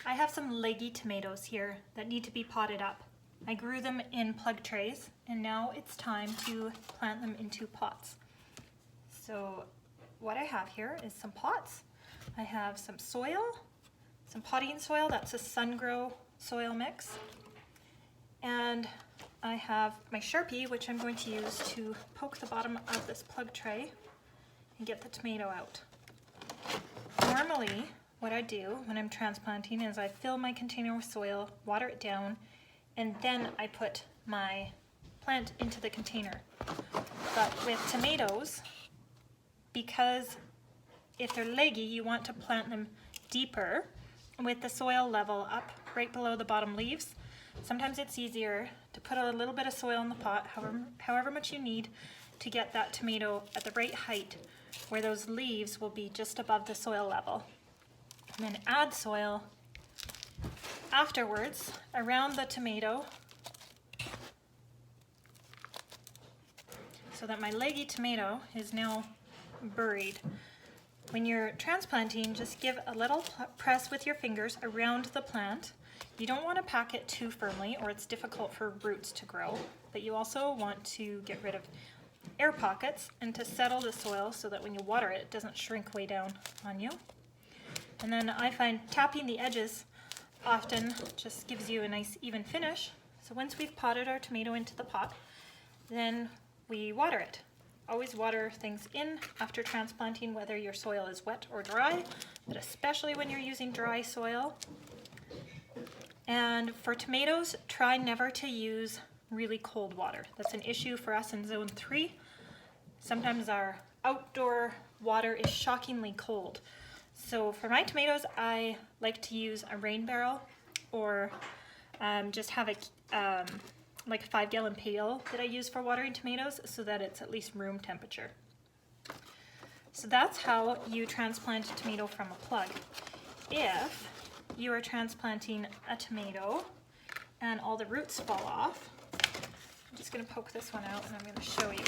I have some leggy tomatoes here that need to be potted up. I grew them in plug trays and now it's time to plant them into pots. So what I have here is some pots. I have some soil, some potting soil, that's a sun-grow soil mix. And I have my Sharpie, which I'm going to use to poke the bottom of this plug tray and get the tomato out. Normally, what I do when I'm transplanting is I fill my container with soil, water it down, and then I put my plant into the container. But with tomatoes, because if they're leggy, you want to plant them deeper with the soil level up right below the bottom leaves. Sometimes it's easier to put a little bit of soil in the pot, however much you need, to get that tomato at the right height where those leaves will be just above the soil level. And then add soil afterwards around the tomato so that my leggy tomato is now buried. When you're transplanting, just give a little press with your fingers around the plant. You don't want to pack it too firmly or it's difficult for roots to grow, but you also want to get rid of air pockets and to settle the soil so that when you water it, it doesn't shrink way down on you. And then I find tapping the edges often just gives you a nice even finish. So once we've potted our tomato into the pot, then we water it. Always water things in after transplanting, whether your soil is wet or dry, but especially when you're using dry soil. And for tomatoes, try never to use really cold water. That's an issue for us in zone 3. Sometimes our outdoor water is shockingly cold. So for my tomatoes, I like to use a rain barrel or just have like a 5-gallon pail that I use for watering tomatoes so that it's at least room temperature. So that's how you transplant a tomato from a plug. If you are transplanting a tomato and all the roots fall off, I'm just going to poke this one out and I'm going to show you.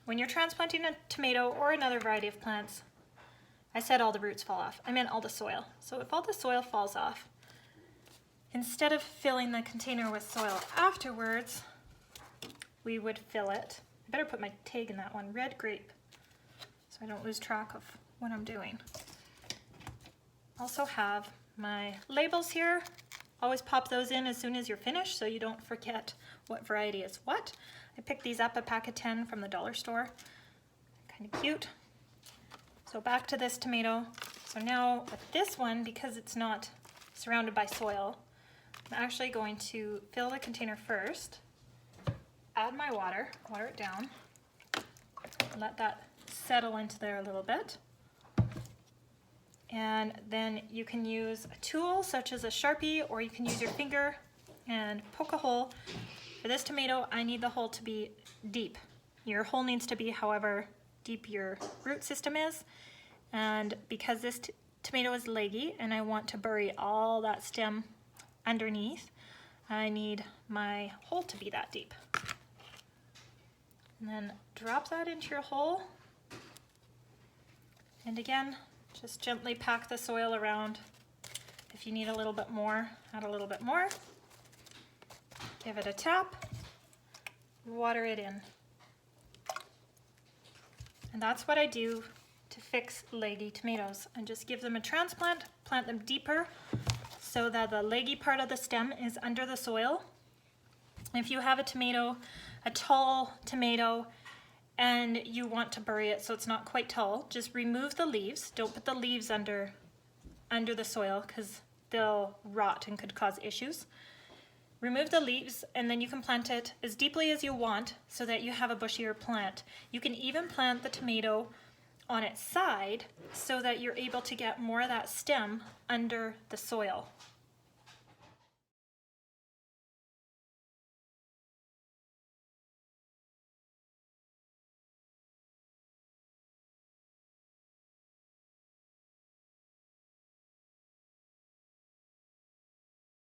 When you're transplanting a tomato or another variety of plants, I said all the roots fall off. I meant all the soil. So if all the soil falls off, instead of filling the container with soil afterwards, we would fill it. I better put my tag in that one, red grape, so I don't lose track of what I'm doing. Also have my labels here. Always pop those in as soon as you're finished so you don't forget what variety is what. I picked these up, a pack of 10 from the dollar store. Kind of cute. So back to this tomato. So now with this one, because it's not surrounded by soil, I'm actually going to fill the container first, add my water it down, let that settle into there a little bit. And then you can use a tool such as a Sharpie, or you can use your finger and poke a hole. For this tomato, I need the hole to be deep. Your hole needs to be however deep your root system is. And because this tomato is leggy and I want to bury all that stem underneath, I need my hole to be that deep. And then drop that into your hole. And again, just gently pack the soil around. If you need a little bit more, add a little bit more. Give it a tap, water it in. And that's what I do to fix leggy tomatoes. And just give them a transplant, plant them deeper so that the leggy part of the stem is under the soil. If you have a tomato, a tall tomato, and you want to bury it so it's not quite tall, just remove the leaves. Don't put the leaves under the soil because they'll rot and could cause issues. Remove the leaves and then you can plant it as deeply as you want so that you have a bushier plant. You can even plant the tomato on its side so that you're able to get more of that stem under the soil.